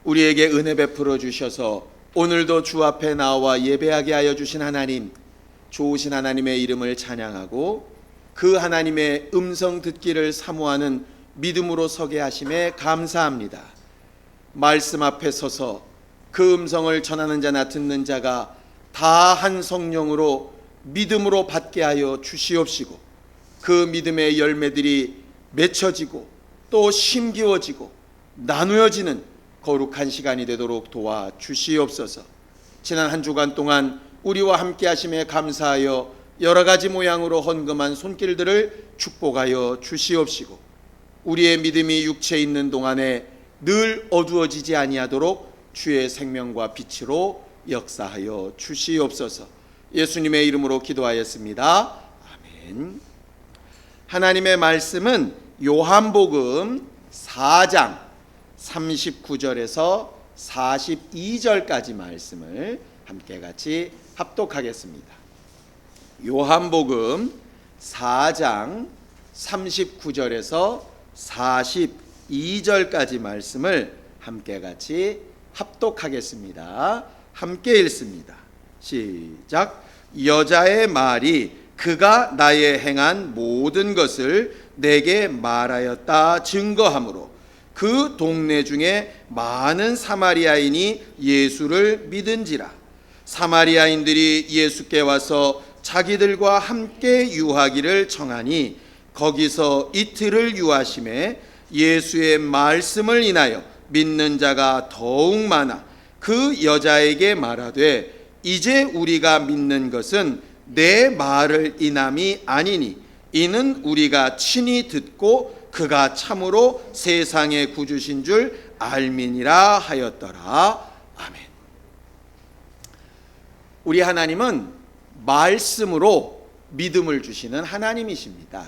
우리에게 은혜 베풀어 주셔서 오늘도 주 앞에 나와 예배하게 하여 주신 하나님, 좋으신 하나님의 이름을 찬양하고 그 하나님의 음성 듣기를 사모하는 믿음으로 서게 하심에 감사합니다. 말씀 앞에 서서 그 음성을 전하는 자나 듣는 자가 다 한 성령으로 믿음으로 받게 하여 주시옵시고, 그 믿음의 열매들이 맺혀지고 또 심기워지고 나누어지는 거룩한 시간이 되도록 도와 주시옵소서. 지난 한 주간 동안 우리와 함께 하심에 감사하여 여러 가지 모양으로 헌금한 손길들을 축복하여 주시옵시고, 우리의 믿음이 육체에 있는 동안에 늘 어두워지지 아니하도록 주의 생명과 빛으로 역사하여 주시옵소서. 예수님의 이름으로 기도하였습니다. 아멘. 하나님의 말씀은 요한복음 4장 39절에서 42절까지 말씀을 함께 같이 합독하겠습니다. 요한복음 4장 39절에서 42절까지 말씀을 함께 같이 합독하겠습니다. 함께 읽습니다. 시작. 여자의 말이 그가 나의 행한 모든 것을 내게 말하였다 증거하므로 그 동네 중에 많은 사마리아인이 예수를 믿은지라. 사마리아인들이 예수께 와서 자기들과 함께 유하기를 청하니 거기서 이틀을 유하심에 예수의 말씀을 인하여 믿는 자가 더욱 많아 그 여자에게 말하되 이제 우리가 믿는 것은 내 말을 인함이 아니니 이는 우리가 친히 듣고 그가 참으로 세상의 구주신 줄 알미니라 하였더라. 아멘. 우리 하나님은 말씀으로 믿음을 주시는 하나님이십니다.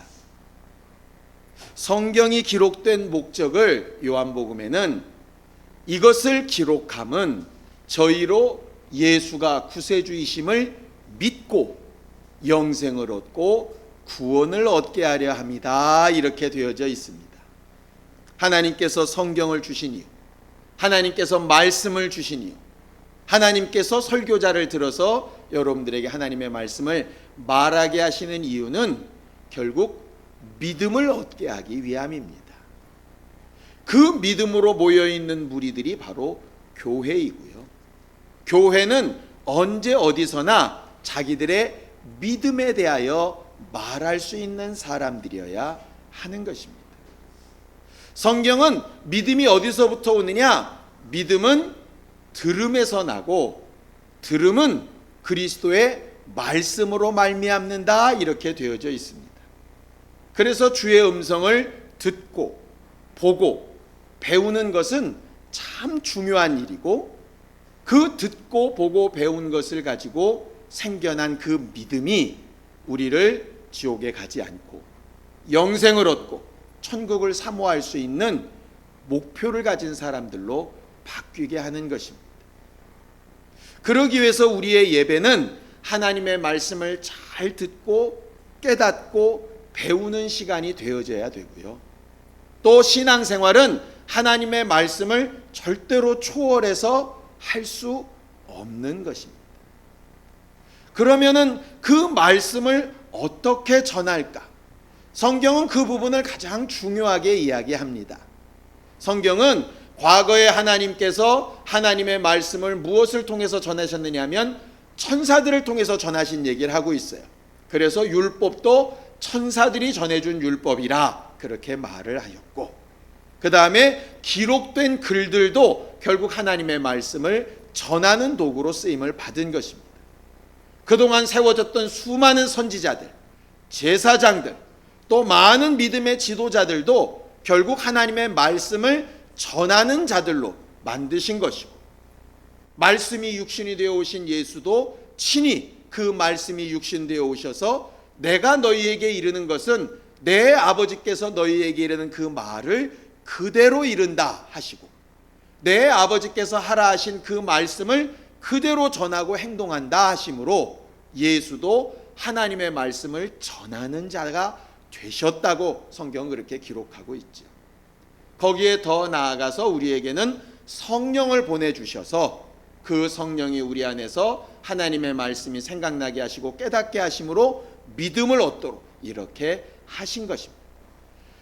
성경이 기록된 목적을 요한복음에는 이것을 기록함은 저희로 예수가 구세주이심을 믿고 영생을 얻고 구원을 얻게 하려 합니다. 이렇게 되어져 있습니다. 하나님께서 성경을 주신 이유, 하나님께서 말씀을 주신 이유, 하나님께서 설교자를 들어서 여러분들에게 하나님의 말씀을 말하게 하시는 이유는 결국 믿음을 얻게 하기 위함입니다. 그 믿음으로 모여있는 무리들이 바로 교회이고요. 교회는 언제 어디서나 자기들의 믿음에 대하여 말할 수 있는 사람들이어야 하는 것입니다. 성경은 믿음이 어디서부터 오느냐? 믿음은 들음에서 나고 들음은 그리스도의 말씀으로 말미암는다 이렇게 되어져 있습니다. 그래서 주의 음성을 듣고 보고 배우는 것은 참 중요한 일이고, 그 듣고 보고 배운 것을 가지고 생겨난 그 믿음이 우리를 지옥에 가지 않고 영생을 얻고 천국을 사모할 수 있는 목표를 가진 사람들로 바뀌게 하는 것입니다. 그러기 위해서 우리의 예배는 하나님의 말씀을 잘 듣고 깨닫고 배우는 시간이 되어져야 되고요. 또 신앙생활은 하나님의 말씀을 절대로 초월해서 할 수 없는 것입니다. 그러면은 그 말씀을 어떻게 전할까? 성경은 그 부분을 가장 중요하게 이야기합니다. 성경은 과거에 하나님께서 하나님의 말씀을 무엇을 통해서 전하셨느냐 하면 천사들을 통해서 전하신 얘기를 하고 있어요. 그래서 율법도 천사들이 전해준 율법이라 그렇게 말을 하였고, 그 다음에 기록된 글들도 결국 하나님의 말씀을 전하는 도구로 쓰임을 받은 것입니다. 그동안 세워졌던 수많은 선지자들, 제사장들, 또 많은 믿음의 지도자들도 결국 하나님의 말씀을 전하는 자들로 만드신 것이고, 말씀이 육신이 되어 오신 예수도 친히 그 말씀이 육신되어 오셔서 내가 너희에게 이르는 것은 내 아버지께서 너희에게 이르는 그 말을 그대로 이른다 하시고, 내 아버지께서 하라 하신 그 말씀을 그대로 전하고 행동한다 하심으로 예수도 하나님의 말씀을 전하는 자가 되셨다고 성경은 그렇게 기록하고 있죠. 거기에 더 나아가서 우리에게는 성령을 보내주셔서 그 성령이 우리 안에서 하나님의 말씀이 생각나게 하시고 깨닫게 하심으로 믿음을 얻도록 이렇게 하신 것입니다.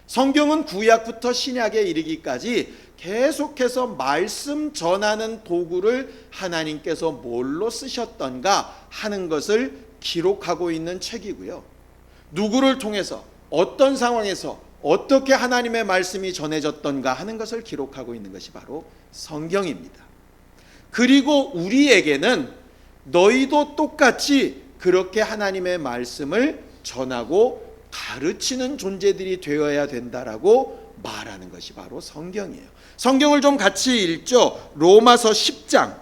성경은 구약부터 신약에 이르기까지 계속해서 말씀 전하는 도구를 하나님께서 뭘로 쓰셨던가 하는 것을 기록하고 있는 책이고요. 누구를 통해서 어떤 상황에서 어떻게 하나님의 말씀이 전해졌던가 하는 것을 기록하고 있는 것이 바로 성경입니다. 그리고 우리에게는 너희도 똑같이 그렇게 하나님의 말씀을 전하고 가르치는 존재들이 되어야 된다라고 말하는 것이 바로 성경이에요. 성경을 좀 같이 읽죠. 로마서 10장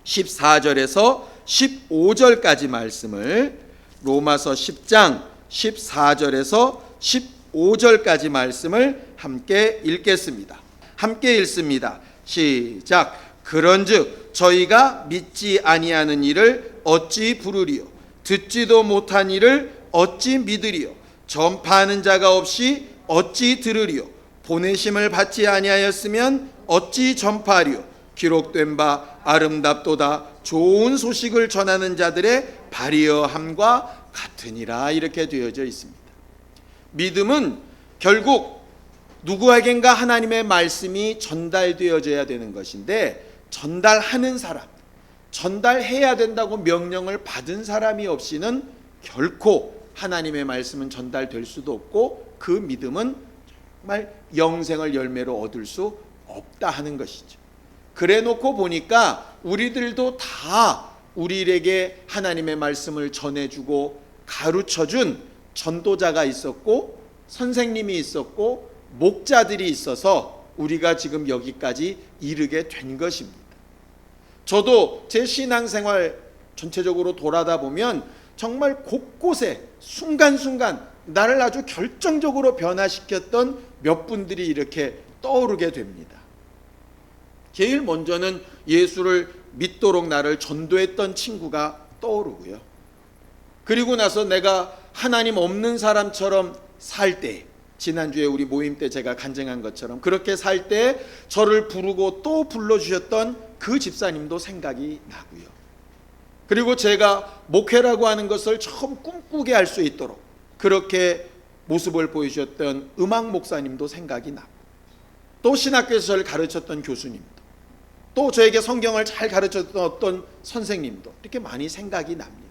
14절에서 15절까지 말씀을, 로마서 10장 14절에서 15절까지 말씀을 함께 읽겠습니다. 함께 읽습니다. 시작. 그런즉 저희가 믿지 아니하는 일을 어찌 부르리요? 듣지도 못한 일을 어찌 믿으리요? 전파하는 자가 없이 어찌 들으리요? 보내심을 받지 아니하였으면 어찌 전파하리요? 기록된 바 아름답도다 좋은 소식을 전하는 자들의 발이어함과 같으니라. 이렇게 되어져 있습니다. 믿음은 결국 누구에겐가 하나님의 말씀이 전달되어져야 되는 것인데, 전달하는 사람, 전달해야 된다고 명령을 받은 사람이 없이는 결코 하나님의 말씀은 전달될 수도 없고 그 믿음은 정말 영생을 열매로 얻을 수 없다 하는 것이죠. 그래 놓고 보니까 우리들도 다 우리에게 하나님의 말씀을 전해주고 가르쳐준 전도자가 있었고 선생님이 있었고 목자들이 있어서 우리가 지금 여기까지 이르게 된 것입니다. 저도 제 신앙생활 전체적으로 돌아다 보면 정말 곳곳에 순간순간 나를 아주 결정적으로 변화시켰던 몇 분들이 이렇게 떠오르게 됩니다. 제일 먼저는 예수를 믿도록 나를 전도했던 친구가 떠오르고요. 그리고 나서 내가 하나님 없는 사람처럼 살 때, 지난주에 우리 모임 때 제가 간증한 것처럼 그렇게 살 때 저를 부르고 또 불러주셨던 그 집사님도 생각이 나고요. 그리고 제가 목회라고 하는 것을 처음 꿈꾸게 할 수 있도록 그렇게 모습을 보여주셨던 음악 목사님도 생각이 나고, 또 신학교에서 저를 가르쳤던 교수님도, 또 저에게 성경을 잘 가르쳤던 어떤 선생님도 이렇게 많이 생각이 납니다.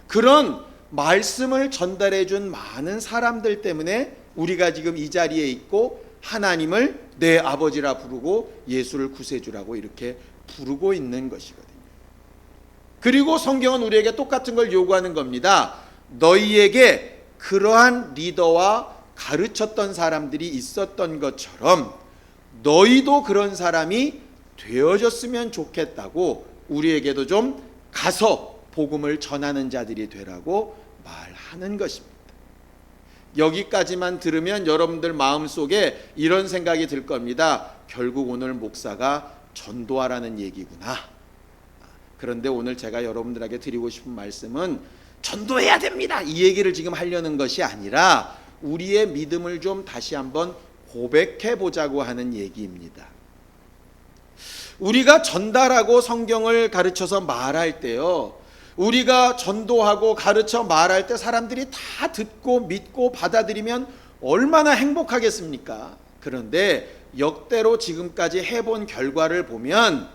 그런 말씀을 전달해 준 많은 사람들 때문에 우리가 지금 이 자리에 있고 하나님을 내 아버지라 부르고 예수를 구세주라고 이렇게 부르고 있는 것이거든요. 그리고 성경은 우리에게 똑같은 걸 요구하는 겁니다. 너희에게 그러한 리더와 가르쳤던 사람들이 있었던 것처럼 너희도 그런 사람이 되어졌으면 좋겠다고 우리에게도 좀 가서 복음을 전하는 자들이 되라고 말하는 것입니다. 여기까지만 들으면 여러분들 마음속에 이런 생각이 들 겁니다. 결국 오늘 목사가 전도하라는 얘기구나. 그런데 오늘 제가 여러분들에게 드리고 싶은 말씀은 전도해야 됩니다, 이 얘기를 지금 하려는 것이 아니라 우리의 믿음을 좀 다시 한번 고백해 보자고 하는 얘기입니다. 우리가 전달하고 성경을 가르쳐서 말할 때요, 우리가 전도하고 가르쳐 말할 때 사람들이 다 듣고 믿고 받아들이면 얼마나 행복하겠습니까? 그런데 역대로 지금까지 해본 결과를 보면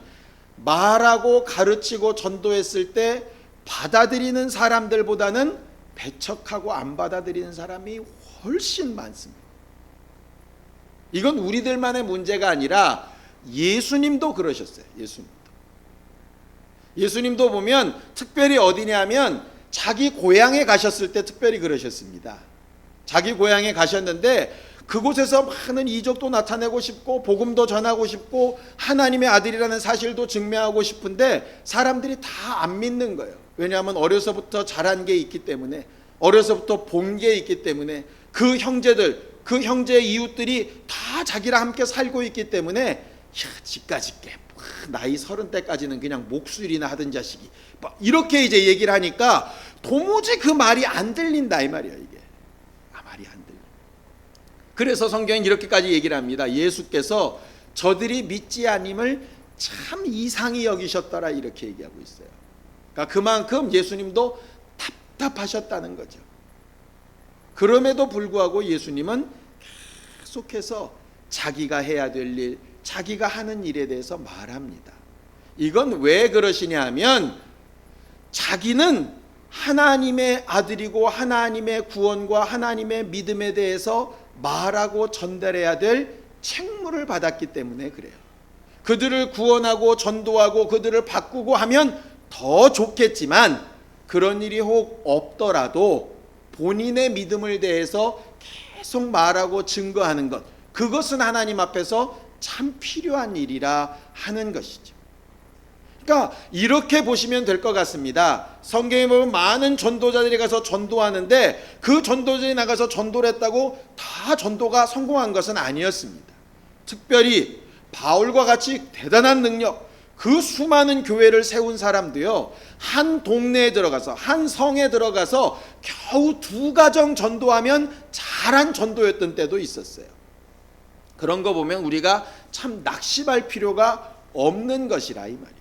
말하고 가르치고 전도했을 때 받아들이는 사람들보다는 배척하고 안 받아들이는 사람이 훨씬 많습니다. 이건 우리들만의 문제가 아니라 예수님도 그러셨어요. 예수님도 보면 특별히 어디냐면 자기 고향에 가셨을 때 특별히 그러셨습니다. 자기 고향에 가셨는데 그곳에서 많은 이적도 나타내고 싶고 복음도 전하고 싶고 하나님의 아들이라는 사실도 증명하고 싶은데 사람들이 다 안 믿는 거예요. 왜냐하면 어려서부터 자란 게 있기 때문에, 어려서부터 본 게 있기 때문에, 그 형제들, 그 형제의 이웃들이 다 자기랑 함께 살고 있기 때문에 지까지 게 나이 30대까지는 그냥 목술이나 하던 자식이 이렇게 이제 얘기를 하니까 도무지 그 말이 안 들린다 이 말이에요. 이게 말이 안 들려. 그래서 성경은 이렇게까지 얘기를 합니다. 예수께서 저들이 믿지 않음을 참 이상히 여기셨더라 이렇게 얘기하고 있어요. 그러니까 그만큼 예수님도 답답하셨다는 거죠. 그럼에도 불구하고 예수님은 계속해서 자기가 해야 될 일, 자기가 하는 일에 대해서 말합니다. 이건 왜 그러시냐 하면 자기는 하나님의 아들이고 하나님의 구원과 하나님의 믿음에 대해서 말하고 전달해야 될 책무를 받았기 때문에 그래요. 그들을 구원하고 전도하고 그들을 바꾸고 하면 더 좋겠지만 그런 일이 혹 없더라도 본인의 믿음을 대해서 계속 말하고 증거하는 것, 그것은 하나님 앞에서 참 필요한 일이라 하는 것이죠. 그러니까 이렇게 보시면 될 것 같습니다. 성경에 보면 많은 전도자들이 가서 전도하는데 그 전도자들이 나가서 전도를 했다고 다 전도가 성공한 것은 아니었습니다. 특별히 바울과 같이 대단한 능력, 그 수많은 교회를 세운 사람도요, 한 동네에 들어가서 한 성에 들어가서 겨우 2가정 전도하면 잘한 전도였던 때도 있었어요. 그런 거 보면 우리가 참 낙심할 필요가 없는 것이라 이 말이에요.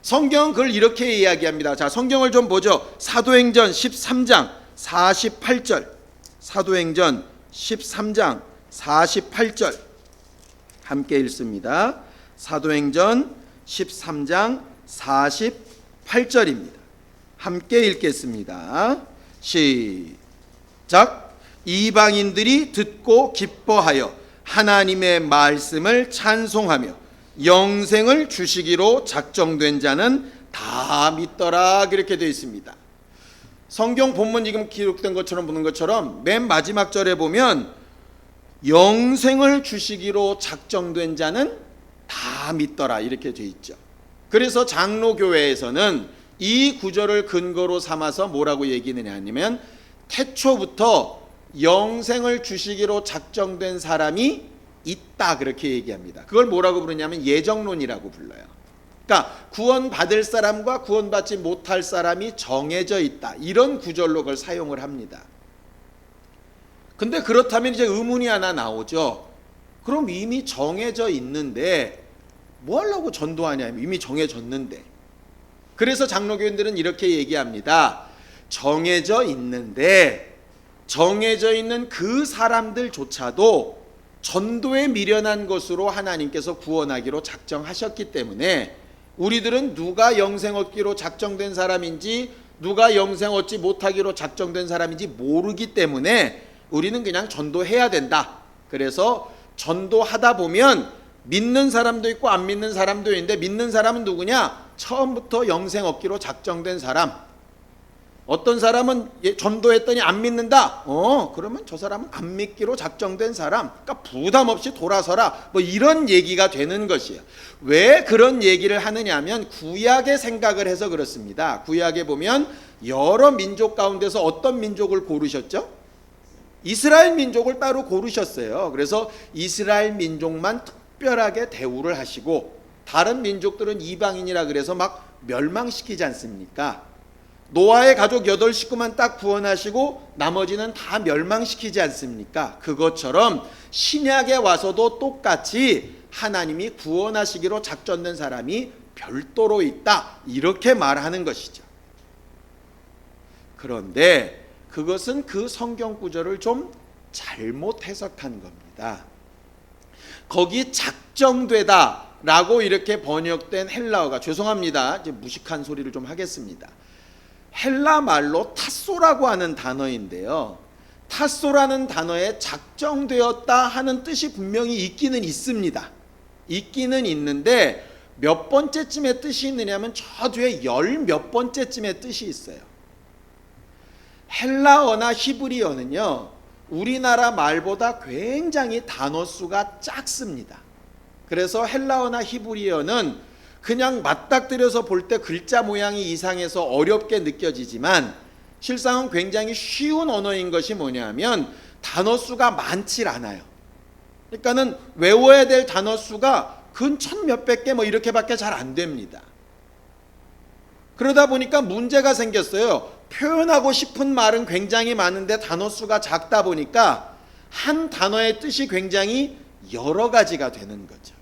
성경은 그걸 이렇게 이야기합니다. 자, 성경을 좀 보죠. 사도행전 13장 48절. 사도행전 13장 48절. 함께 읽습니다. 사도행전 13장 48절입니다. 함께 읽겠습니다. 시작. 이방인들이 듣고 기뻐하여 하나님의 말씀을 찬송하며 영생을 주시기로 작정된 자는 다 믿더라. 그렇게 되어 있습니다. 성경 본문 지금 기록된 것처럼 보는 것처럼 맨 마지막 절에 보면 영생을 주시기로 작정된 자는 다 믿더라 이렇게 되어 있죠. 그래서 장로교회에서는 이 구절을 근거로 삼아서 뭐라고 얘기하느냐 하면 태초부터 영생을 주시기로 작정된 사람이 있다 그렇게 얘기합니다. 그걸 뭐라고 부르냐면 예정론이라고 불러요. 그러니까 구원받을 사람과 구원받지 못할 사람이 정해져 있다, 이런 구절로 그걸 사용을 합니다. 근데 그렇다면 이제 의문이 하나 나오죠. 그럼 이미 정해져 있는데 뭐 하려고 전도하냐, 이미 정해졌는데. 그래서 장로교인들은 이렇게 얘기합니다. 정해져 있는데 정해져 있는 그 사람들조차도 전도에 미련한 것으로 하나님께서 구원하기로 작정하셨기 때문에 우리들은 누가 영생 얻기로 작정된 사람인지 누가 영생 얻지 못하기로 작정된 사람인지 모르기 때문에 우리는 그냥 전도해야 된다. 그래서 전도하다 보면 믿는 사람도 있고 안 믿는 사람도 있는데 믿는 사람은 누구냐? 처음부터 영생 얻기로 작정된 사람. 어떤 사람은 전도했더니 안 믿는다. 그러면 저 사람은 안 믿기로 작정된 사람. 그러니까 부담 없이 돌아서라. 뭐 이런 얘기가 되는 것이에요. 왜 그런 얘기를 하느냐 하면 구약의 생각을 해서 그렇습니다. 구약에 보면 여러 민족 가운데서 어떤 민족을 고르셨죠? 이스라엘 민족을 따로 고르셨어요. 그래서 이스라엘 민족만 특별하게 대우를 하시고 다른 민족들은 이방인이라 그래서 막 멸망시키지 않습니까? 노아의 가족 8식구만 딱 구원하시고 나머지는 다 멸망시키지 않습니까? 그것처럼 신약에 와서도 똑같이 하나님이 구원하시기로 작정된 사람이 별도로 있다, 이렇게 말하는 것이죠. 그런데 그것은 그 성경 구절을 좀 잘못 해석한 겁니다. 거기 작정되다 라고 이렇게 번역된 헬라어가, 죄송합니다, 이제 무식한 소리를 좀 하겠습니다. 헬라 말로 타소라고 하는 단어인데요, 타소라는 단어에 작정되었다 하는 뜻이 분명히 있기는 있습니다. 있기는 있는데 몇 번째쯤의 뜻이 있느냐면 저 뒤에 10몇 번째쯤의 뜻이 있어요. 헬라어나 히브리어는요, 우리나라 말보다 굉장히 단어 수가 작습니다. 그래서 헬라어나 히브리어는 그냥 맞닥뜨려서 볼 때 글자 모양이 이상해서 어렵게 느껴지지만 실상은 굉장히 쉬운 언어인 것이 뭐냐면 단어 수가 많질 않아요. 그러니까는 외워야 될 단어 수가 근 1000몇백 개 뭐 이렇게밖에 잘 안 됩니다. 그러다 보니까 문제가 생겼어요. 표현하고 싶은 말은 굉장히 많은데 단어 수가 작다 보니까 한 단어의 뜻이 굉장히 여러 가지가 되는 거죠.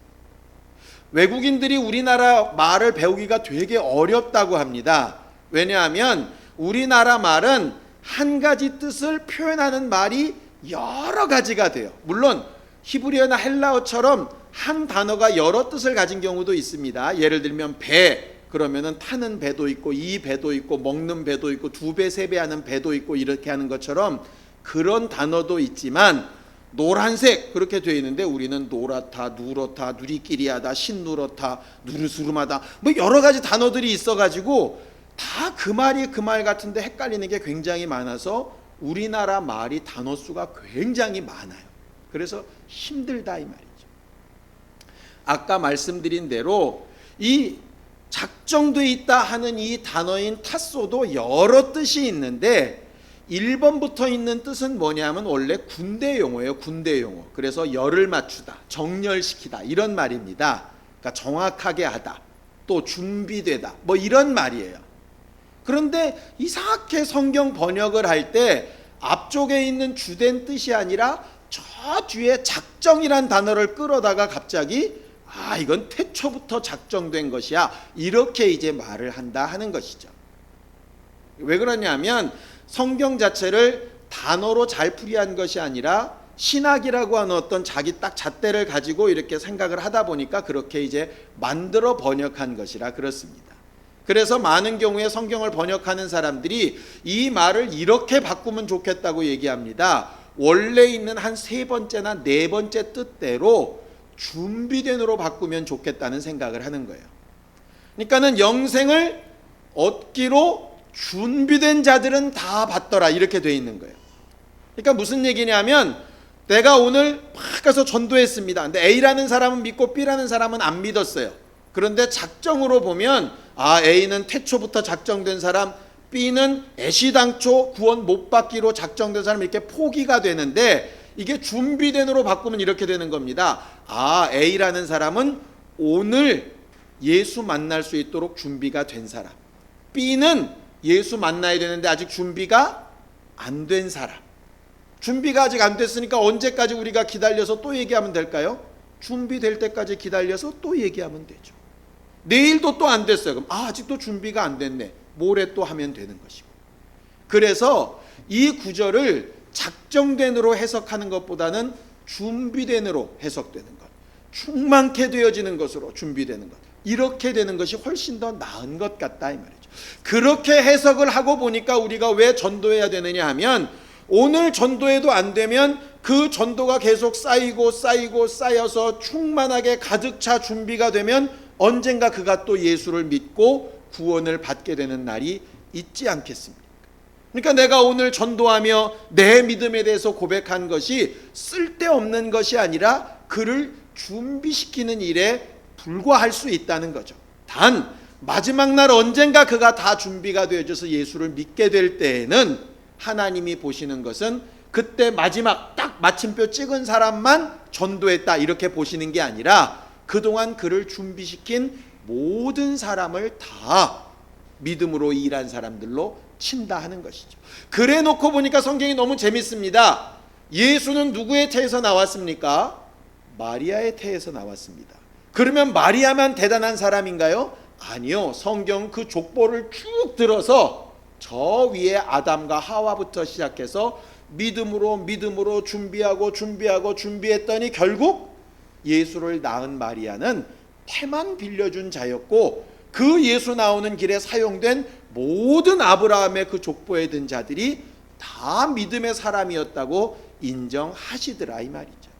외국인들이 우리나라 말을 배우기가 되게 어렵다고 합니다. 왜냐하면 우리나라 말은 한 가지 뜻을 표현하는 말이 여러 가지가 돼요. 물론 히브리어나 헬라어처럼 한 단어가 여러 뜻을 가진 경우도 있습니다. 예를 들면 배, 그러면은 타는 배도 있고 이 배도 있고 먹는 배도 있고 두 배, 세 배 하는 배도 있고 이렇게 하는 것처럼 그런 단어도 있지만 노란색 그렇게 되어 있는데 우리는 노랗다, 누렇다, 누리끼리하다, 신누렇다, 누르스름하다 뭐 여러 가지 단어들이 있어가지고 다 그 말이 그 말 같은데 헷갈리는 게 굉장히 많아서 우리나라 말이 단어 수가 굉장히 많아요. 그래서 힘들다 이 말이죠. 아까 말씀드린 대로 이 작정돼 있다 하는 이 단어인 탓소도 여러 뜻이 있는데 1번부터 있는 뜻은 뭐냐면 원래 군대 용어예요. 군대 용어. 그래서 열을 맞추다, 정렬시키다 이런 말입니다. 그러니까 정확하게 하다, 또 준비되다 뭐 이런 말이에요. 그런데 이상하게 성경 번역을 할 때 앞쪽에 있는 주된 뜻이 아니라 저 뒤에 작정이란 단어를 끌어다가 갑자기 이건 태초부터 작정된 것이야 이렇게 이제 말을 한다 하는 것이죠. 왜 그러냐면 성경 자체를 단어로 잘 풀이한 것이 아니라 신학이라고 하는 어떤 자기 딱 잣대를 가지고 이렇게 생각을 하다 보니까 그렇게 이제 만들어 번역한 것이라 그렇습니다. 그래서 많은 경우에 성경을 번역하는 사람들이 이 말을 이렇게 바꾸면 좋겠다고 얘기합니다. 원래 있는 한 세 번째나 네 번째 뜻대로 준비된으로 바꾸면 좋겠다는 생각을 하는 거예요. 그러니까는 영생을 얻기로 준비된 자들은 다 받더라 이렇게 돼 있는 거예요. 그러니까 무슨 얘기냐면 내가 오늘 막 가서 전도했습니다. 근데 A라는 사람은 믿고 B라는 사람은 안 믿었어요. 그런데 작정으로 보면 A는 태초부터 작정된 사람, B는 애시당초 구원 못 받기로 작정된 사람 이렇게 포기가 되는데 이게 준비된으로 바꾸면 이렇게 되는 겁니다. A라는 사람은 오늘 예수 만날 수 있도록 준비가 된 사람, B는 예수 만나야 되는데 아직 준비가 안 된 사람. 준비가 아직 안 됐으니까 언제까지 우리가 기다려서 또 얘기하면 될까요? 준비될 때까지 기다려서 또 얘기하면 되죠. 내일도 또 안 됐어요. 그럼 아직도 준비가 안 됐네. 모레 또 하면 되는 것이고. 그래서 이 구절을 작정된으로 해석하는 것보다는 준비된으로 해석되는 것, 충만케 되어지는 것으로 준비되는 것, 이렇게 되는 것이 훨씬 더 나은 것 같다 이 말이죠. 그렇게 해석을 하고 보니까 우리가 왜 전도해야 되느냐 하면 오늘 전도해도 안 되면 그 전도가 계속 쌓이고 쌓여서 충만하게 가득 차 준비가 되면 언젠가 그가 또 예수를 믿고 구원을 받게 되는 날이 있지 않겠습니까? 그러니까 내가 오늘 전도하며 내 믿음에 대해서 고백한 것이 쓸데없는 것이 아니라 그를 준비시키는 일에 불과할 수 있다는 거죠. 단 마지막 날 언젠가 그가 다 준비가 되어져서 예수를 믿게 될 때에는 하나님이 보시는 것은 그때 마지막 딱 마침표 찍은 사람만 전도했다 이렇게 보시는 게 아니라 그동안 그를 준비시킨 모든 사람을 다 믿음으로 일한 사람들로 친다 하는 것이죠. 그래 놓고 보니까 성경이 너무 재밌습니다. 예수는 누구의 태에서 나왔습니까? 마리아의 태에서 나왔습니다. 그러면 마리아만 대단한 사람인가요? 아니요. 성경 그 족보를 쭉 들어서 저 위에 아담과 하와부터 시작해서 믿음으로 준비했더니 결국 예수를 낳은 마리아는 태만 빌려준 자였고 그 예수 나오는 길에 사용된 모든 아브라함의 그 족보에 든 자들이 다 믿음의 사람이었다고 인정하시더라 이 말이죠.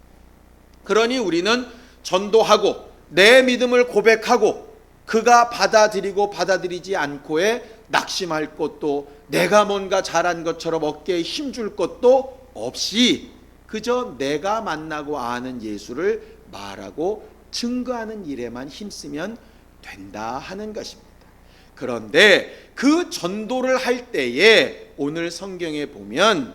그러니 우리는 전도하고 내 믿음을 고백하고 그가 받아들이고 받아들이지 않고에 낙심할 것도 내가 뭔가 잘한 것처럼 어깨에 힘줄 것도 없이 그저 내가 만나고 아는 예수를 말하고 증거하는 일에만 힘쓰면 된다 하는 것입니다. 그런데 그 전도를 할 때에 오늘 성경에 보면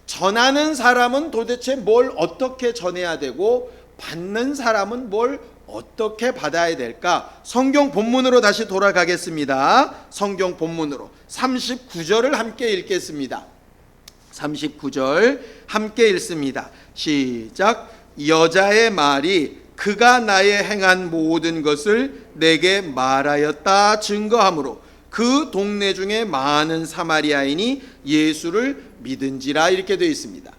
전하는 사람은 도대체 뭘 어떻게 전해야 되고 받는 사람은 뭘 어떻게 받아야 될까? 성경 본문으로 다시 돌아가겠습니다. 성경 본문으로 39절을 함께 읽겠습니다. 39절 함께 읽습니다. 시작. 여자의 말이 그가 나의 행한 모든 것을 내게 말하였다 증거하므로 그 동네 중에 많은 사마리아인이 예수를 믿은지라. 이렇게 되어 있습니다.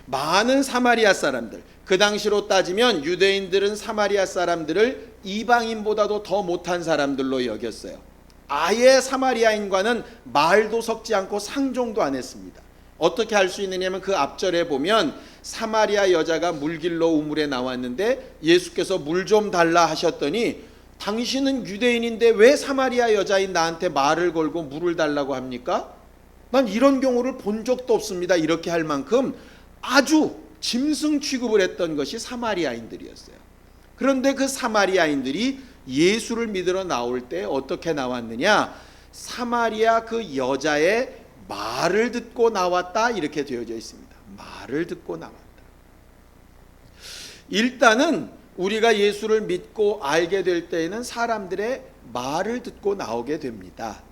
많은 사마리아 사람들, 그 당시로 따지면 유대인들은 사마리아 사람들을 이방인보다도 더 못한 사람들로 여겼어요. 아예 사마리아인과는 말도 섞지 않고 상종도 안 했습니다. 어떻게 할 수 있느냐면 그 앞절에 보면 사마리아 여자가 물길로 우물에 나왔는데 예수께서 물 좀 달라 하셨더니 당신은 유대인인데 왜 사마리아 여자인 나한테 말을 걸고 물을 달라고 합니까? 난 이런 경우를 본 적도 없습니다. 이렇게 할 만큼 아주 짐승 취급을 했던 것이 사마리아인들이었어요. 그런데 그 사마리아인들이 예수를 믿으러 나올 때 어떻게 나왔느냐? 사마리아 그 여자의 말을 듣고 나왔다. 이렇게 되어져 있습니다. 말을 듣고 나왔다. 일단은 우리가 예수를 믿고 알게 될 때에는 사람들의 말을 듣고 나오게 됩니다.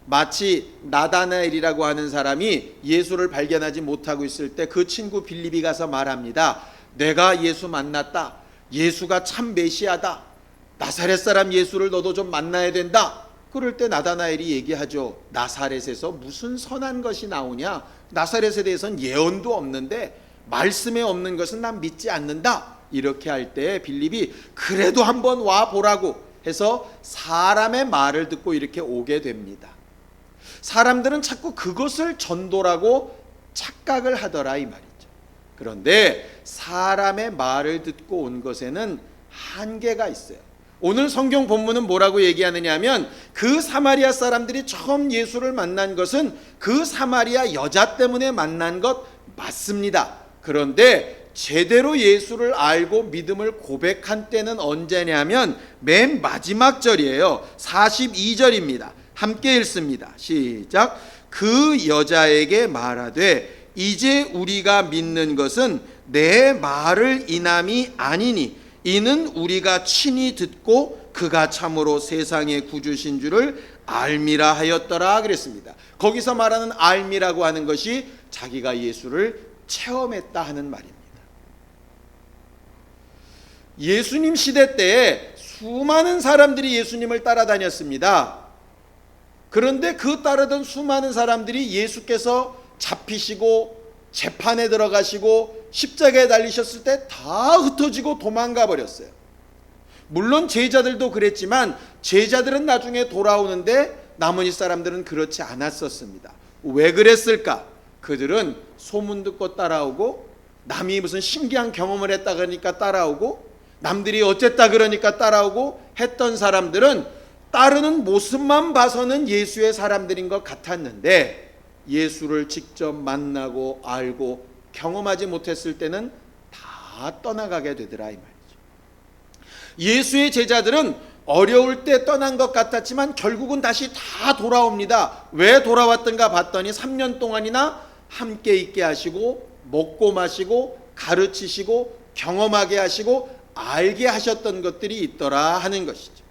마치 나다나엘이라고 하는 사람이 예수를 발견하지 못하고 있을 때 그 친구 빌립이 가서 말합니다. 내가 예수 만났다. 예수가 참 메시아다. 나사렛 사람 예수를 너도 좀 만나야 된다. 그럴 때 나다나엘이 얘기하죠. 나사렛에서 무슨 선한 것이 나오냐? 나사렛에 대해서는 예언도 없는데 말씀에 없는 것은 난 믿지 않는다. 이렇게 할 때 빌립이 그래도 한번 와 보라고 해서 사람의 말을 듣고 이렇게 오게 됩니다. 사람들은 자꾸 그것을 전도라고 착각을 하더라 이 말이죠. 그런데 사람의 말을 듣고 온 것에는 한계가 있어요. 오늘 성경 본문은 뭐라고 얘기하느냐 하면 그 사마리아 사람들이 처음 예수를 만난 것은 그 사마리아 여자 때문에 만난 것 맞습니다. 그런데 제대로 예수를 알고 믿음을 고백한 때는 언제냐면 맨 마지막 절이에요. 42절입니다. 함께 읽습니다. 시작. 그 여자에게 말하되 이제 우리가 믿는 것은 내 말을 인함이 아니니 이는 우리가 친히 듣고 그가 참으로 세상의 구주신 줄을 알미라 하였더라 그랬습니다. 거기서 말하는 알미라고 하는 것이 자기가 예수를 체험했다 하는 말입니다. 예수님 시대 때에 수많은 사람들이 예수님을 따라다녔습니다. 그런데 그 따르던 수많은 사람들이 예수께서 잡히시고 재판에 들어가시고 십자가에 달리셨을 때 다 흩어지고 도망가 버렸어요. 물론 제자들도 그랬지만 제자들은 나중에 돌아오는데 나머지 사람들은 그렇지 않았었습니다. 왜 그랬을까? 그들은 소문 듣고 따라오고 남이 무슨 신기한 경험을 했다 그러니까 따라오고 남들이 어쨌다 그러니까 따라오고 했던 사람들은 따르는 모습만 봐서는 예수의 사람들인 것 같았는데 예수를 직접 만나고 알고 경험하지 못했을 때는 다 떠나가게 되더라 이 말이죠. 예수의 제자들은 어려울 때 떠난 것 같았지만 결국은 다시 다 돌아옵니다. 왜 돌아왔던가 봤더니 3년 동안이나 함께 있게 하시고 먹고 마시고 가르치시고 경험하게 하시고 알게 하셨던 것들이 있더라 하는 것이죠.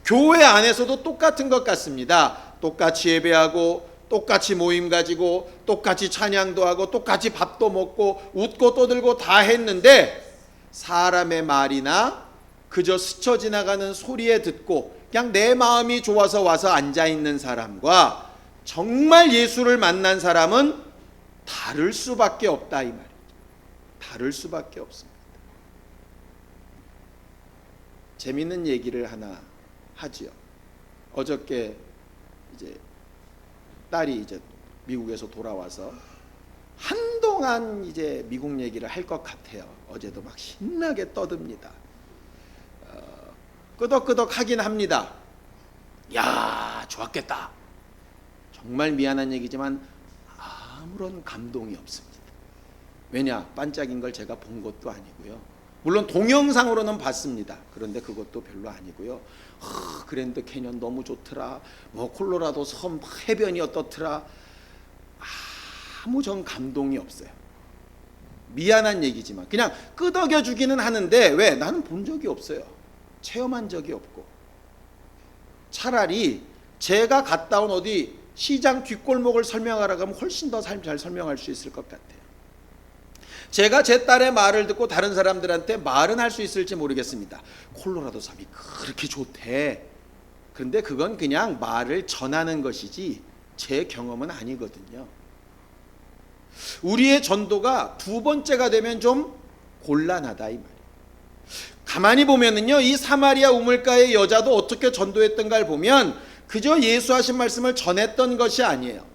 교회 안에서도 똑같은 것 같습니다. 똑같이 예배하고 똑같이 모임 가지고 똑같이 찬양도 하고 똑같이 밥도 먹고 웃고 떠들고 다 했는데 사람의 말이나 그저 스쳐 지나가는 소리에 듣고 그냥 내 마음이 좋아서 와서 앉아있는 사람과 정말 예수를 만난 사람은 다를 수밖에 없다 이 말이죠. 다를 수밖에 없습니다. 재밌는 얘기를 하나 하지요. 어저께 이제 딸이 이제 미국에서 돌아와서 한동안 이제 미국 얘기를 할 것 같아요. 어제도 막 신나게 떠듭니다. 끄덕끄덕 하긴 합니다. 야, 좋았겠다. 정말 미안한 얘기지만 아무런 감동이 없습니다. 왜냐? 반짝인 걸 제가 본 것도 아니고요. 물론 동영상으로는 봤습니다. 그런데 그것도 별로 아니고요. 그랜드 캐년 너무 좋더라. 뭐 콜로라도 섬 해변이 어떻더라. 아무 전 감동이 없어요. 미안한 얘기지만 그냥 끄덕여 주기는 하는데 왜? 나는 본 적이 없어요. 체험한 적이 없고. 차라리 제가 갔다 온 어디 시장 뒷골목을 설명하라고 하면 훨씬 더 잘 설명할 수 있을 것 같아요. 제가 제 딸의 말을 듣고 다른 사람들한테 말은 할 수 있을지 모르겠습니다. 콜로라도 삽이 그렇게 좋대. 그런데 그건 그냥 말을 전하는 것이지 제 경험은 아니거든요. 우리의 전도가 두 번째가 되면 좀 곤란하다 이 말이에요. 가만히 보면은요, 이 사마리아 우물가의 여자도 어떻게 전도했던가를 보면 그저 예수 하신 말씀을 전했던 것이 아니에요.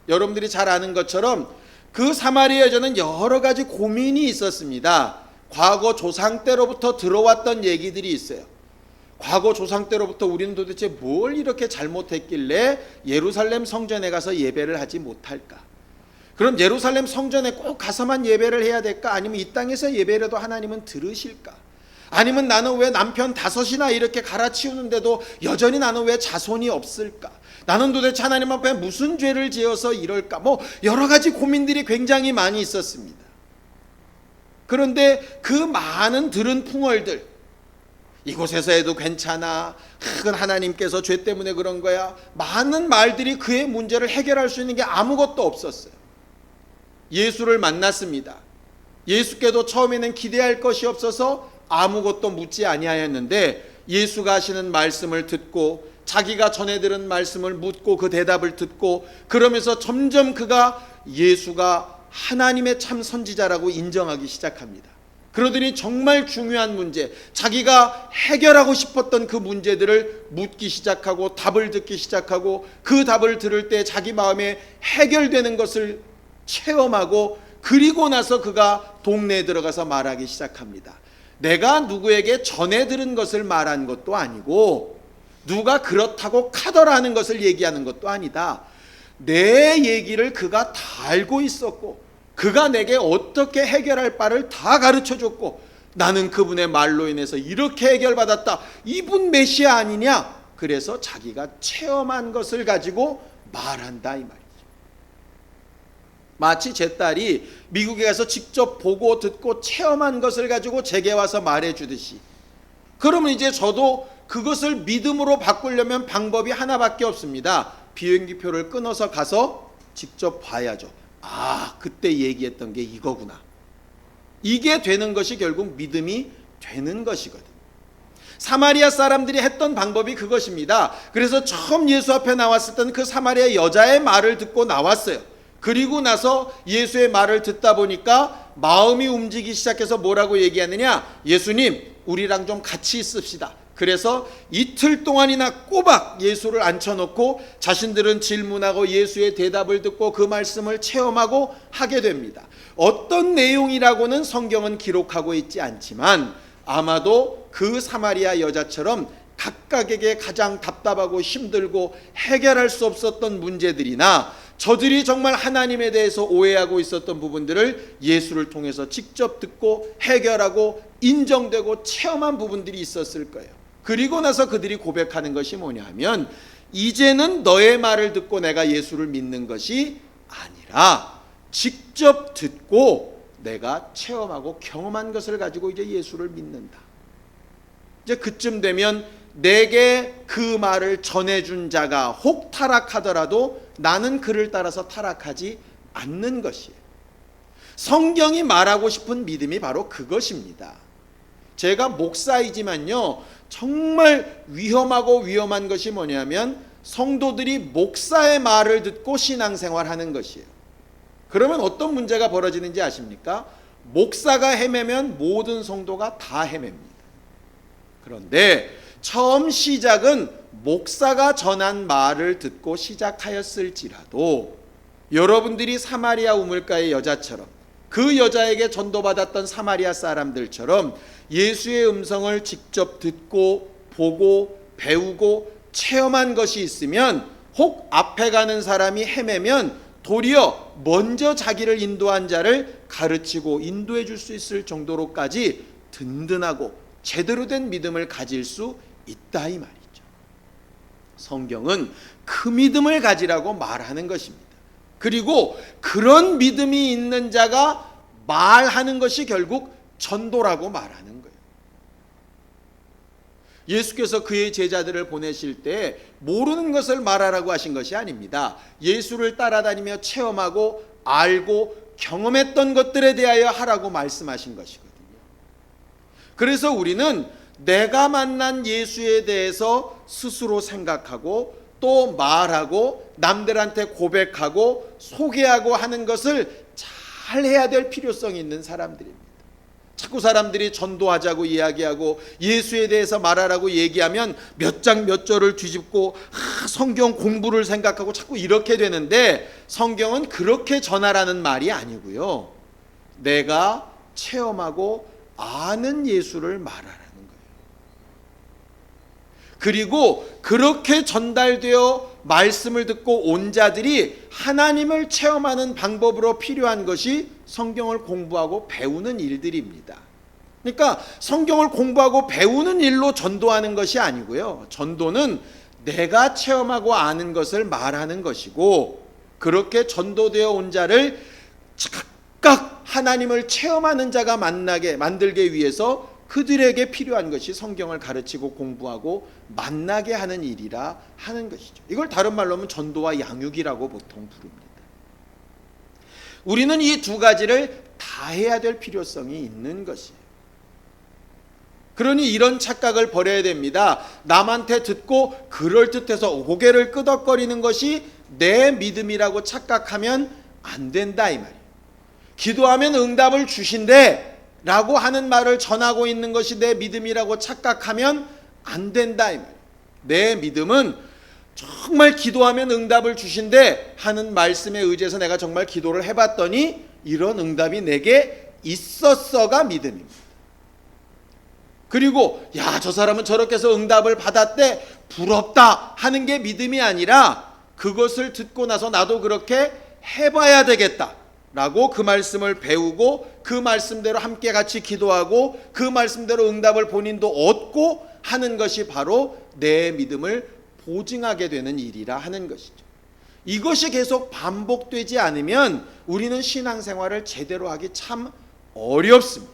여러분들이 잘 아는 것처럼 그 사마리아 여자는 여러 가지 고민이 있었습니다. 과거 조상 때로부터 들어왔던 얘기들이 있어요. 과거 조상 때로부터 우리는 도대체 뭘 이렇게 잘못했길래 예루살렘 성전에 가서 예배를 하지 못할까? 그럼 예루살렘 성전에 꼭 가서만 예배를 해야 될까? 아니면 이 땅에서 예배라도 하나님은 들으실까? 아니면 나는 왜 남편 5이나 이렇게 갈아치우는데도 여전히 나는 왜 자손이 없을까? 나는 도대체 하나님 앞에 무슨 죄를 지어서 이럴까? 뭐 여러 가지 고민들이 굉장히 많이 있었습니다. 그런데 그 많은 들은 풍월들, 이곳에서 해도 괜찮아, 그건 하나님께서 죄 때문에 그런 거야, 많은 말들이 그의 문제를 해결할 수 있는 게 아무것도 없었어요. 예수를 만났습니다. 예수께도 처음에는 기대할 것이 없어서 아무것도 묻지 아니하였는데 예수가 하시는 말씀을 듣고 자기가 전해 들은 말씀을 묻고 그 대답을 듣고 그러면서 점점 그가 예수가 하나님의 참 선지자라고 인정하기 시작합니다. 그러더니 정말 중요한 문제, 자기가 해결하고 싶었던 그 문제들을 묻기 시작하고 답을 듣기 시작하고 그 답을 들을 때 자기 마음에 해결되는 것을 체험하고 그리고 나서 그가 동네에 들어가서 말하기 시작합니다. 내가 누구에게 전해 들은 것을 말한 것도 아니고 누가 그렇다고 카더라는 것을 얘기하는 것도 아니다. 내 얘기를 그가 다 알고 있었고 그가 내게 어떻게 해결할 바를 다 가르쳐줬고 나는 그분의 말로 인해서 이렇게 해결받았다. 이분 메시아 아니냐? 그래서 자기가 체험한 것을 가지고 말한다 이 말이죠. 마치 제 딸이 미국에 가서 직접 보고 듣고 체험한 것을 가지고 제게 와서 말해주듯이, 그러면 이제 저도 그것을 믿음으로 바꾸려면 방법이 하나밖에 없습니다. 비행기표를 끊어서 가서 직접 봐야죠. 아, 그때 얘기했던 게 이거구나. 이게 되는 것이 결국 믿음이 되는 것이거든요. 사마리아 사람들이 했던 방법이 그것입니다. 그래서 처음 예수 앞에 나왔을 때는 그 사마리아 여자의 말을 듣고 나왔어요. 그리고 나서 예수의 말을 듣다 보니까 마음이 움직이기 시작해서 뭐라고 얘기하느냐? 예수님, 우리랑 좀 같이 있읍시다. 그래서 이틀 동안이나 꼬박 예수를 앉혀놓고 자신들은 질문하고 예수의 대답을 듣고 그 말씀을 체험하고 하게 됩니다. 어떤 내용이라고는 성경은 기록하고 있지 않지만 아마도 그 사마리아 여자처럼 각각에게 가장 답답하고 힘들고 해결할 수 없었던 문제들이나 저들이 정말 하나님에 대해서 오해하고 있었던 부분들을 예수를 통해서 직접 듣고 해결하고 인정되고 체험한 부분들이 있었을 거예요. 그리고 나서 그들이 고백하는 것이 뭐냐 하면 이제는 너의 말을 듣고 내가 예수를 믿는 것이 아니라 직접 듣고 내가 체험하고 경험한 것을 가지고 이제 예수를 믿는다. 이제 그쯤 되면 내게 그 말을 전해준 자가 혹 타락하더라도 나는 그를 따라서 타락하지 않는 것이에요. 성경이 말하고 싶은 믿음이 바로 그것입니다. 제가 목사이지만요, 정말 위험한 것이 뭐냐면 성도들이 목사의 말을 듣고 신앙생활하는 것이에요. 그러면 어떤 문제가 벌어지는지 아십니까? 목사가 헤매면 모든 성도가 다 헤맵니다. 그런데 처음 시작은 목사가 전한 말을 듣고 시작하였을지라도 여러분들이 사마리아 우물가의 여자처럼 그 여자에게 전도받았던 사마리아 사람들처럼 예수의 음성을 직접 듣고 보고 배우고 체험한 것이 있으면 혹 앞에 가는 사람이 헤매면 도리어 먼저 자기를 인도한 자를 가르치고 인도해 줄 수 있을 정도로까지 든든하고 제대로 된 믿음을 가질 수 있다 이 말이죠. 성경은 그 믿음을 가지라고 말하는 것입니다. 그리고 그런 믿음이 있는 자가 말하는 것이 결국 전도라고 말하는 거예요. 예수께서 그의 제자들을 보내실 때 모르는 것을 말하라고 하신 것이 아닙니다. 예수를 따라다니며 체험하고 알고 경험했던 것들에 대하여 하라고 말씀하신 것이거든요. 그래서 우리는 내가 만난 예수에 대해서 스스로 생각하고 또 말하고 남들한테 고백하고 소개하고 하는 것을 잘 해야 될 필요성이 있는 사람들입니다. 자꾸 사람들이 전도하자고 이야기하고 예수에 대해서 말하라고 얘기하면 몇 장 몇 절을 뒤집고 성경 공부를 생각하고 자꾸 이렇게 되는데, 성경은 그렇게 전하라는 말이 아니고요, 내가 체험하고 아는 예수를 말하라는 거예요. 그리고 그렇게 전달되어 말씀을 듣고 온 자들이 하나님을 체험하는 방법으로 필요한 것이 성경을 공부하고 배우는 일들입니다. 그러니까 성경을 공부하고 배우는 일로 전도하는 것이 아니고요, 전도는 내가 체험하고 아는 것을 말하는 것이고, 그렇게 전도되어 온 자를 각각 하나님을 체험하는 자가 만들기 위해서 그들에게 필요한 것이 성경을 가르치고 공부하고 만나게 하는 일이라 하는 것이죠. 이걸 다른 말로 하면 전도와 양육이라고 보통 부릅니다. 우리는 이 두 가지를 다 해야 될 필요성이 있는 것이에요. 그러니 이런 착각을 버려야 됩니다. 남한테 듣고 그럴듯해서 고개를 끄덕거리는 것이 내 믿음이라고 착각하면 안 된다, 이 말이에요. 기도하면 응답을 주신대 라고 하는 말을 전하고 있는 것이 내 믿음이라고 착각하면 안 된다, 이 말이에요. 내 믿음은 정말 기도하면 응답을 주신대 하는 말씀에 의지해서 내가 정말 기도를 해봤더니 이런 응답이 내게 있었어가 믿음입니다. 그리고 야, 저 사람은 저렇게 해서 응답을 받았대, 부럽다 하는 게 믿음이 아니라, 그것을 듣고 나서 나도 그렇게 해봐야 되겠다 라고 그 말씀을 배우고 그 말씀대로 함께 같이 기도하고 그 말씀대로 응답을 본인도 얻고 하는 것이 바로 내 믿음을 보증하게 되는 일이라 하는 것이죠. 이것이 계속 반복되지 않으면 우리는 신앙생활을 제대로 하기 참 어렵습니다.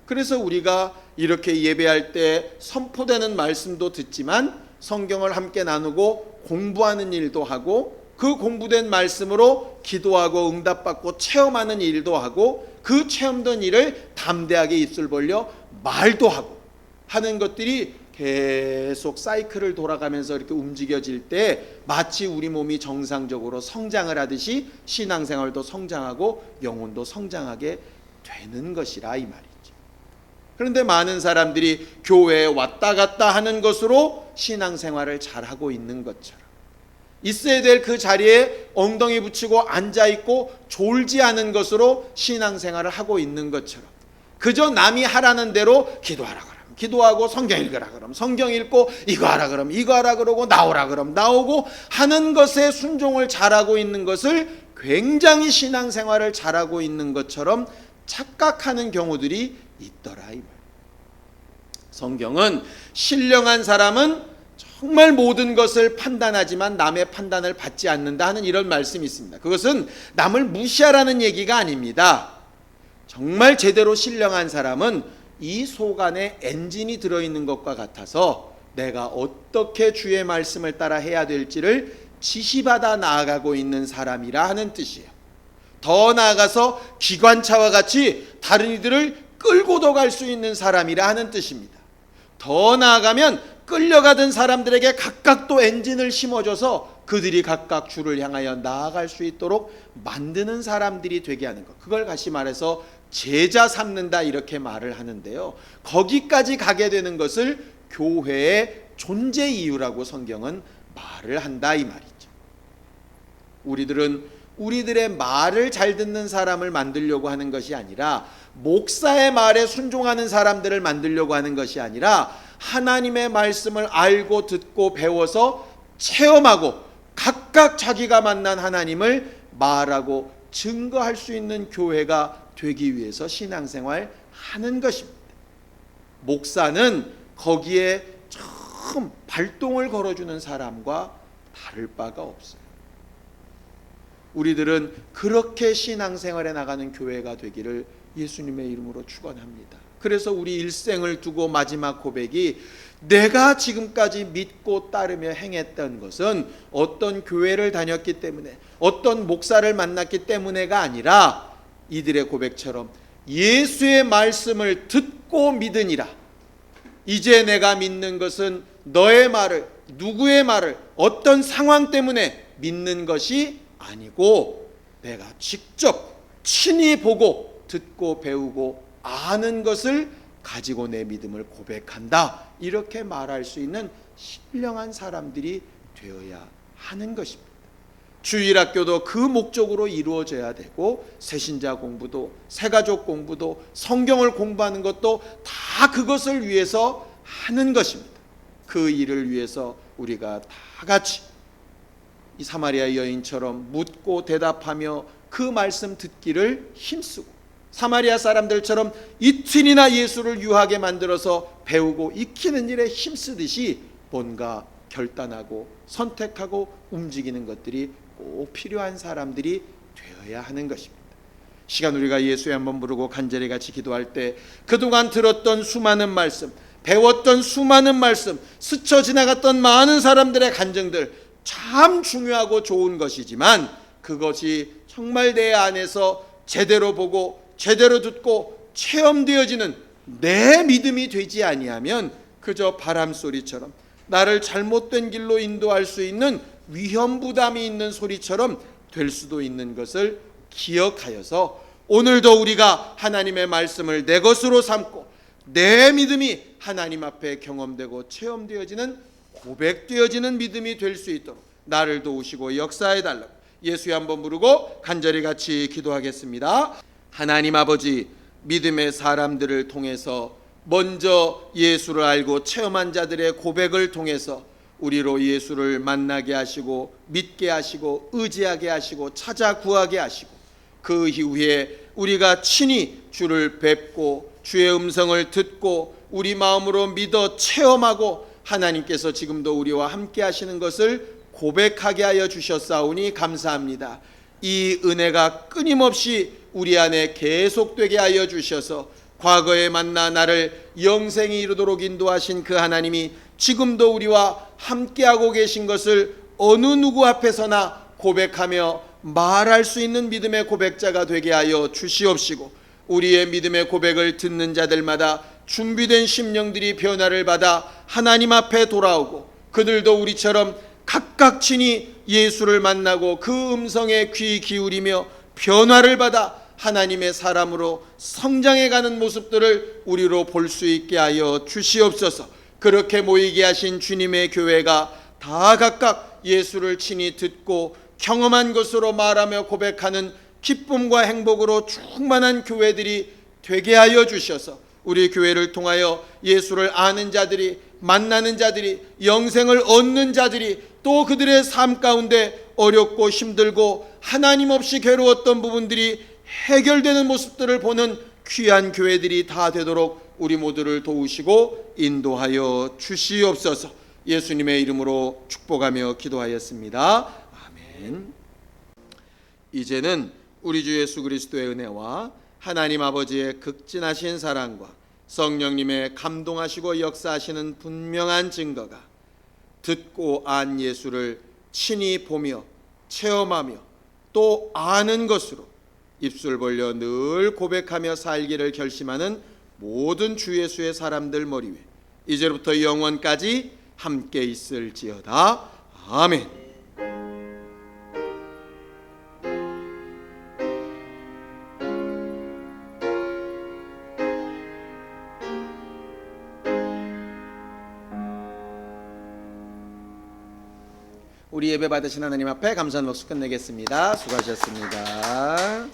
그래서 우리가 이렇게 예배할 때 선포되는 말씀도 듣지만 성경을 함께 나누고 공부하는 일도 하고, 그 공부된 말씀으로 기도하고 응답받고 체험하는 일도 하고, 그 체험된 일을 담대하게 입술 벌려 말도 하고 하는 것들이 계속 사이클을 돌아가면서 이렇게 움직여질 때 마치 우리 몸이 정상적으로 성장을 하듯이 신앙생활도 성장하고 영혼도 성장하게 되는 것이라 이 말이죠. 그런데 많은 사람들이 교회에 왔다 갔다 하는 것으로 신앙생활을 잘하고 있는 것처럼, 있어야 될 그 자리에 엉덩이 붙이고 앉아있고 졸지 않은 것으로 신앙생활을 하고 있는 것처럼, 그저 남이 하라는 대로 기도하라 그러면 기도하고 성경 읽으라 그러면 성경 읽고 이거 하라 그러면 이거 하라 그러고 나오라 그러면 나오고 하는 것에 순종을 잘하고 있는 것을 굉장히 신앙생활을 잘하고 있는 것처럼 착각하는 경우들이 있더라 이 말. 성경은 신령한 사람은 정말 모든 것을 판단하지만 남의 판단을 받지 않는다 하는 이런 말씀이 있습니다. 그것은 남을 무시하라는 얘기가 아닙니다. 정말 제대로 신령한 사람은 이 속 안에 엔진이 들어있는 것과 같아서 내가 어떻게 주의 말씀을 따라 해야 될지를 지시받아 나아가고 있는 사람이라 하는 뜻이에요. 더 나아가서 기관차와 같이 다른 이들을 끌고도 갈 수 있는 사람이라 하는 뜻입니다. 더 나아가면 끌려가던 사람들에게 각각 또 엔진을 심어줘서 그들이 각각 주를 향하여 나아갈 수 있도록 만드는 사람들이 되게 하는 것, 그걸 다시 말해서 제자 삼는다 이렇게 말을 하는데요, 거기까지 가게 되는 것을 교회의 존재 이유라고 성경은 말을 한다 이 말이죠. 우리들은 우리들의 말을 잘 듣는 사람을 만들려고 하는 것이 아니라, 목사의 말에 순종하는 사람들을 만들려고 하는 것이 아니라, 하나님의 말씀을 알고 듣고 배워서 체험하고 각각 자기가 만난 하나님을 말하고 증거할 수 있는 교회가 되기 위해서 신앙생활 하는 것입니다. 목사는 거기에 처음 발동을 걸어주는 사람과 다를 바가 없어요. 우리들은 그렇게 신앙생활에 나가는 교회가 되기를 예수님의 이름으로 축원합니다. 그래서 우리 일생을 두고 마지막 고백이 내가 지금까지 믿고 따르며 행했던 것은 어떤 교회를 다녔기 때문에 어떤 목사를 만났기 때문에가 아니라 이들의 고백처럼 예수의 말씀을 듣고 믿으니라. 이제 내가 믿는 것은 너의 말을, 누구의 말을, 어떤 상황 때문에 믿는 것이 아니고 내가 직접 친히 보고 듣고 배우고 아는 것을 가지고 내 믿음을 고백한다. 이렇게 말할 수 있는 신령한 사람들이 되어야 하는 것입니다. 주일학교도 그 목적으로 이루어져야 되고 새신자 공부도 새가족 공부도 성경을 공부하는 것도 다 그것을 위해서 하는 것입니다. 그 일을 위해서 우리가 다 같이 이 사마리아 여인처럼 묻고 대답하며 그 말씀 듣기를 힘쓰고 사마리아 사람들처럼 이틀이나 예수를 유하게 만들어서 배우고 익히는 일에 힘쓰듯이 뭔가 결단하고 선택하고 움직이는 것들이 꼭 필요한 사람들이 되어야 하는 것입니다. 시간 우리가 예수에 한번 부르고 간절히 같이 기도할 때 그동안 들었던 수많은 말씀, 배웠던 수많은 말씀, 스쳐 지나갔던 많은 사람들의 간증들 참 중요하고 좋은 것이지만 그것이 정말 내 안에서 제대로 보고 제대로 듣고 체험되어지는 내 믿음이 되지 아니하면 그저 바람소리처럼 나를 잘못된 길로 인도할 수 있는 위험부담이 있는 소리처럼 될 수도 있는 것을 기억하여서 오늘도 우리가 하나님의 말씀을 내 것으로 삼고 내 믿음이 하나님 앞에 경험되고 체험되어지는 고백되어지는 믿음이 될 수 있도록 나를 도우시고 역사해달라고 예수의 한번 부르고 간절히 같이 기도하겠습니다. 하나님 아버지, 믿음의 사람들을 통해서 먼저 예수를 알고 체험한 자들의 고백을 통해서 우리로 예수를 만나게 하시고 믿게 하시고 의지하게 하시고 찾아 구하게 하시고 그 이후에 우리가 친히 주를 뵙고 주의 음성을 듣고 우리 마음으로 믿어 체험하고 하나님께서 지금도 우리와 함께 하시는 것을 고백하게 하여 주셨사오니 감사합니다. 이 은혜가 끊임없이 우리 안에 계속되게 하여 주셔서 과거에 만나 나를 영생에 이르도록 인도하신 그 하나님이 지금도 우리와 함께하고 계신 것을 어느 누구 앞에서나 고백하며 말할 수 있는 믿음의 고백자가 되게 하여 주시옵시고 우리의 믿음의 고백을 듣는 자들마다 준비된 심령들이 변화를 받아 하나님 앞에 돌아오고 그들도 우리처럼 각각 친히 예수를 만나고 그 음성에 귀 기울이며 변화를 받아 하나님의 사람으로 성장해가는 모습들을 우리로 볼 수 있게 하여 주시옵소서. 그렇게 모이게 하신 주님의 교회가 다 각각 예수를 친히 듣고 경험한 것으로 말하며 고백하는 기쁨과 행복으로 충만한 교회들이 되게 하여 주셔서 우리 교회를 통하여 예수를 아는 자들이 만나는 자들이 영생을 얻는 자들이 또 그들의 삶 가운데 어렵고 힘들고 하나님 없이 괴로웠던 부분들이 해결되는 모습들을 보는 귀한 교회들이 다 되도록 우리 모두를 도우시고 인도하여 주시옵소서. 예수님의 이름으로 축복하며 기도하였습니다. 아멘. 이제는 우리 주 예수 그리스도의 은혜와 하나님 아버지의 극진하신 사랑과 성령님의 감동하시고 역사하시는 분명한 증거가 듣고 안 예수를 친히 보며 체험하며 또 아는 것으로 입술 벌려 늘 고백하며 살기를 결심하는 모든 주 예수의 사람들 머리 위에 이제부터 영원까지 함께 있을지어다. 아멘. 우리 예배 받으신 하나님 앞에 감사하는 박수 끝내겠습니다. 수고하셨습니다.